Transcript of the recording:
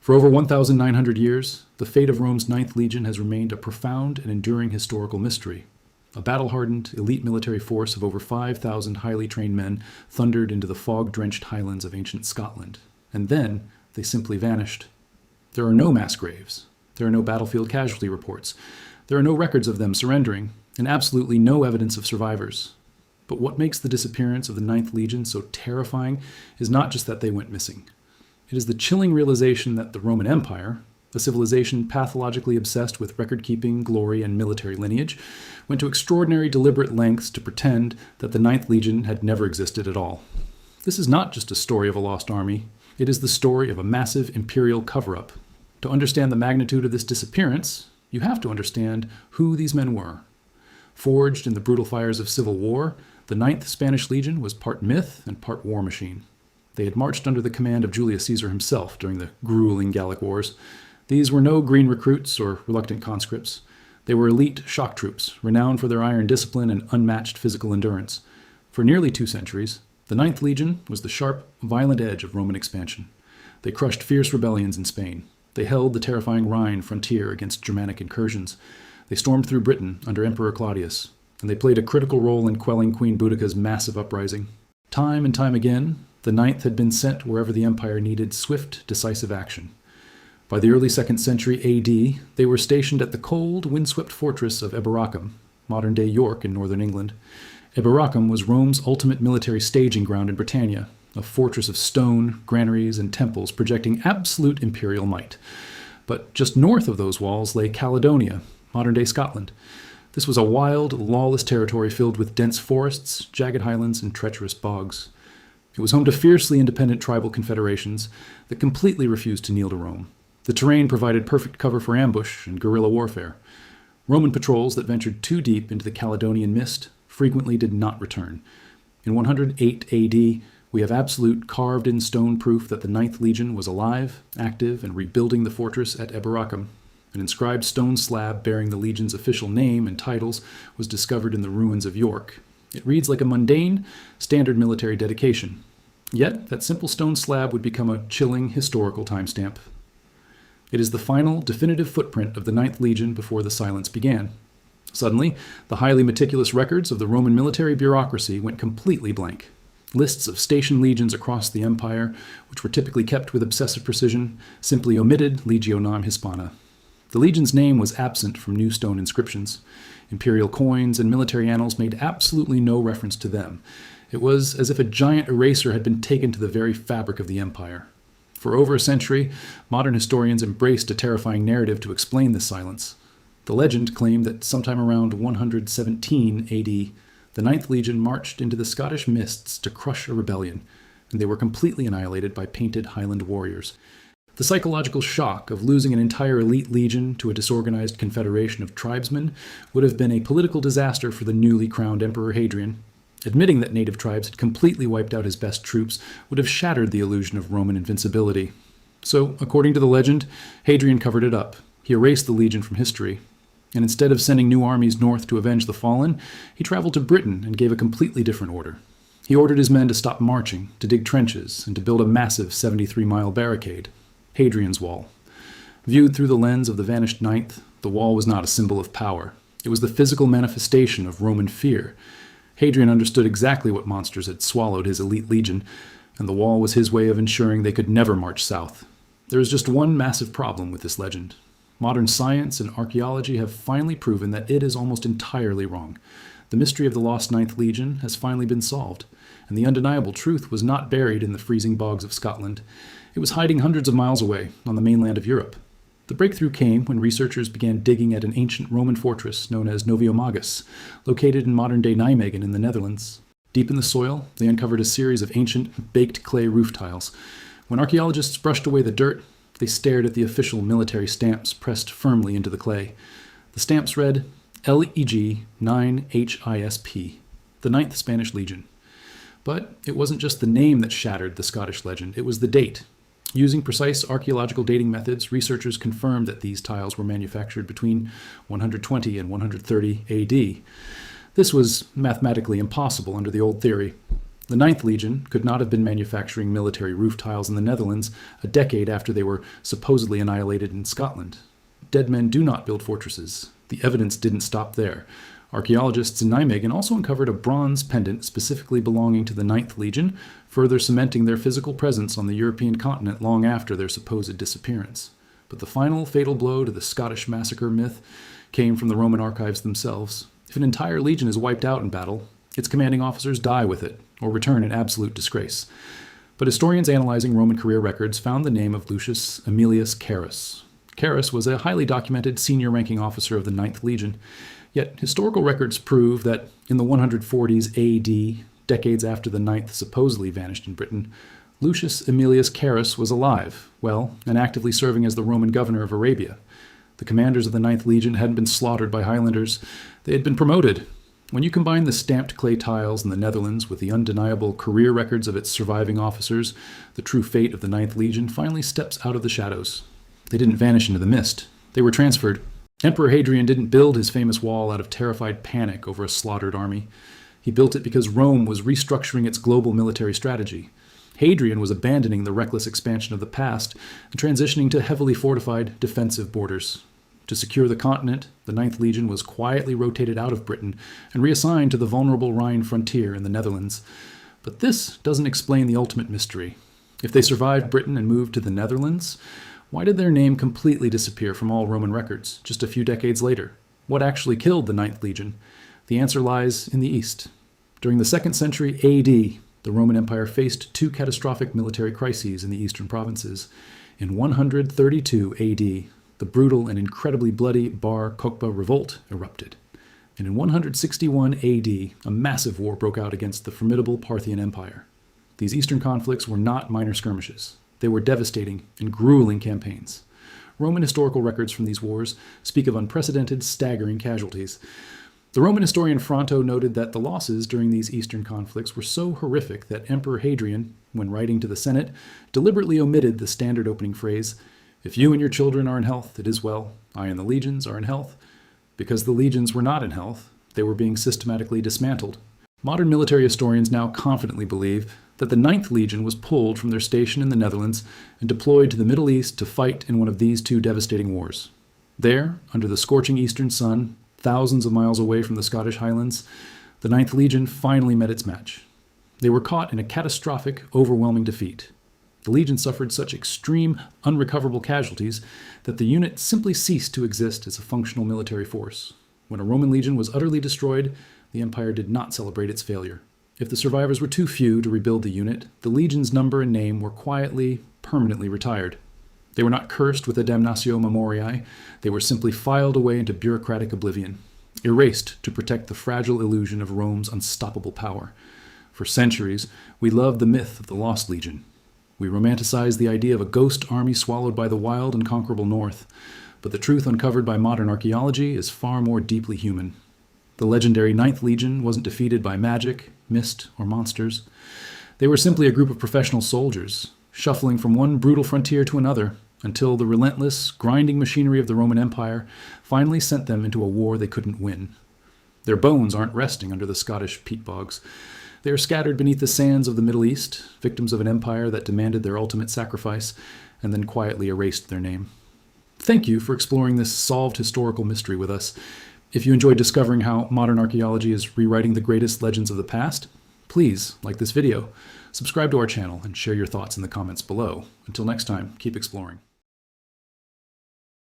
For over 1,900 years, the fate of Rome's Ninth Legion has remained a profound and enduring historical mystery. A battle-hardened, elite military force of over 5,000 highly trained men thundered into the fog-drenched highlands of ancient Scotland, and then they simply vanished. There are no mass graves. There are no battlefield casualty reports. There are no records of them surrendering, and absolutely no evidence of survivors. But what makes the disappearance of the Ninth Legion so terrifying is not just that they went missing. It is the chilling realization that the Roman Empire, a civilization pathologically obsessed with record-keeping, glory, and military lineage, went to extraordinary deliberate lengths to pretend that the Ninth Legion had never existed at all. This is not just a story of a lost army. It is the story of a massive imperial cover-up. To understand the magnitude of this disappearance, you have to understand who these men were. Forged in the brutal fires of civil war, the Ninth Spanish Legion was part myth and part war machine. They had marched under the command of Julius Caesar himself during the grueling Gallic Wars. These were no green recruits or reluctant conscripts. They were elite shock troops, renowned for their iron discipline and unmatched physical endurance. For nearly 2 centuries, the Ninth Legion was the sharp, violent edge of Roman expansion. They crushed fierce rebellions in Spain. They held the terrifying Rhine frontier against Germanic incursions. They stormed through Britain under Emperor Claudius, and they played a critical role in quelling Queen Boudica's massive uprising. Time and time again, the Ninth had been sent wherever the empire needed swift, decisive action. By the early 2nd century AD, they were stationed at the cold, windswept fortress of Eboracum, modern-day York in northern England. Eboracum was Rome's ultimate military staging ground in Britannia, a fortress of stone, granaries, and temples projecting absolute imperial might. But just north of those walls lay Caledonia, modern-day Scotland. This was a wild, lawless territory filled with dense forests, jagged highlands, and treacherous bogs. It was home to fiercely independent tribal confederations that completely refused to kneel to Rome. The terrain provided perfect cover for ambush and guerrilla warfare. Roman patrols that ventured too deep into the Caledonian mist frequently did not return. In 108 AD, we have absolute carved-in stone proof that the Ninth Legion was alive, active, and rebuilding the fortress at Eboracum. An inscribed stone slab bearing the Legion's official name and titles was discovered in the ruins of York. It reads like a mundane, standard military dedication. Yet, that simple stone slab would become a chilling historical timestamp. It is the final, definitive footprint of the Ninth Legion before the silence began. Suddenly, the highly meticulous records of the Roman military bureaucracy went completely blank. Lists of station legions across the empire, which were typically kept with obsessive precision, simply omitted Legio IX Hispana. The legion's name was absent from new stone inscriptions. Imperial coins and military annals made absolutely no reference to them. It was as if a giant eraser had been taken to the very fabric of the empire. For over a century, modern historians embraced a terrifying narrative to explain this silence. The legend claimed that sometime around 117 AD, the Ninth Legion marched into the Scottish mists to crush a rebellion, and they were completely annihilated by painted Highland warriors. The psychological shock of losing an entire elite legion to a disorganized confederation of tribesmen would have been a political disaster for the newly crowned Emperor Hadrian. Admitting that native tribes had completely wiped out his best troops would have shattered the illusion of Roman invincibility. So, according to the legend, Hadrian covered it up. He erased the legion from history. And instead of sending new armies north to avenge the fallen, he traveled to Britain and gave a completely different order. He ordered his men to stop marching, to dig trenches, and to build a massive 73-mile barricade. Hadrian's Wall. Viewed through the lens of the vanished Ninth, the wall was not a symbol of power. It was the physical manifestation of Roman fear. Hadrian understood exactly what monsters had swallowed his elite legion, and the wall was his way of ensuring they could never march south. There is just one massive problem with this legend. Modern science and archaeology have finally proven that it is almost entirely wrong. The mystery of the lost Ninth Legion has finally been solved, and the undeniable truth was not buried in the freezing bogs of Scotland. It was hiding hundreds of miles away on the mainland of Europe. The breakthrough came when researchers began digging at an ancient Roman fortress known as Noviomagus, located in modern-day Nijmegen in the Netherlands. Deep in the soil, they uncovered a series of ancient, baked clay roof tiles. When archaeologists brushed away the dirt, they stared at the official military stamps pressed firmly into the clay. The stamps read, Leg IX Hisp, the Ninth Spanish Legion. But it wasn't just the name that shattered the Scottish legend, it was the date. Using precise archaeological dating methods, researchers confirmed that these tiles were manufactured between 120 and 130 AD. This was mathematically impossible under the old theory. The Ninth Legion could not have been manufacturing military roof tiles in the Netherlands a decade after they were supposedly annihilated in Scotland. Dead men do not build fortresses. The evidence didn't stop there. Archaeologists in Nijmegen also uncovered a bronze pendant specifically belonging to the Ninth Legion, further cementing their physical presence on the European continent long after their supposed disappearance. But the final fatal blow to the Scottish massacre myth came from the Roman archives themselves. If an entire legion is wiped out in battle, its commanding officers die with it, or return in absolute disgrace. But historians analyzing Roman career records found the name of Lucius Aemilius Carus. Carus was a highly documented senior-ranking officer of the Ninth Legion, yet historical records prove that in the 140s AD, decades after the Ninth supposedly vanished in Britain, Lucius Aemilius Carus was alive, well, and actively serving as the Roman governor of Arabia. The commanders of the Ninth Legion hadn't been slaughtered by Highlanders, they had been promoted. When you combine the stamped clay tiles in the Netherlands with the undeniable career records of its surviving officers, the true fate of the Ninth Legion finally steps out of the shadows. They didn't vanish into the mist. They were transferred. Emperor Hadrian didn't build his famous wall out of terrified panic over a slaughtered army. He built it because Rome was restructuring its global military strategy. Hadrian was abandoning the reckless expansion of the past and transitioning to heavily fortified defensive borders. To secure the continent, the Ninth Legion was quietly rotated out of Britain and reassigned to the vulnerable Rhine frontier in the Netherlands. But this doesn't explain the ultimate mystery. If they survived Britain and moved to the Netherlands, why did their name completely disappear from all Roman records just a few decades later? What actually killed the Ninth Legion? The answer lies in the East. During the 2nd century AD, the Roman Empire faced two catastrophic military crises in the eastern provinces. In 132 AD, the brutal and incredibly bloody Bar Kokhba revolt erupted. And in 161 AD, a massive war broke out against the formidable Parthian Empire. These eastern conflicts were not minor skirmishes. They were devastating and grueling campaigns. Roman historical records from these wars speak of unprecedented, staggering casualties. The Roman historian Fronto noted that the losses during these eastern conflicts were so horrific that Emperor Hadrian, when writing to the Senate, deliberately omitted the standard opening phrase, "If you and your children are in health, it is well. I and the legions are in health." Because the legions were not in health, they were being systematically dismantled. Modern military historians now confidently believe that the Ninth Legion was pulled from their station in the Netherlands and deployed to the Middle East to fight in one of these two devastating wars. There, under the scorching eastern sun, thousands of miles away from the Scottish Highlands, the Ninth Legion finally met its match. They were caught in a catastrophic, overwhelming defeat. The Legion suffered such extreme, unrecoverable casualties that the unit simply ceased to exist as a functional military force. When a Roman legion was utterly destroyed, the Empire did not celebrate its failure. If the survivors were too few to rebuild the unit, the legion's number and name were quietly, permanently retired. They were not cursed with a damnatio memoriae, they were simply filed away into bureaucratic oblivion, erased to protect the fragile illusion of Rome's unstoppable power. For centuries, we loved the myth of the Lost Legion. We romanticized the idea of a ghost army swallowed by the wild, unconquerable North. But the truth uncovered by modern archaeology is far more deeply human. The legendary Ninth Legion wasn't defeated by magic, mist, or monsters. They were simply a group of professional soldiers, shuffling from one brutal frontier to another, until the relentless, grinding machinery of the Roman Empire finally sent them into a war they couldn't win. Their bones aren't resting under the Scottish peat bogs. They are scattered beneath the sands of the Middle East, victims of an empire that demanded their ultimate sacrifice and then quietly erased their name. Thank you for exploring this solved historical mystery with us. If you enjoyed discovering how modern archaeology is rewriting the greatest legends of the past, please like this video, subscribe to our channel, and share your thoughts in the comments below. Until next time, keep exploring.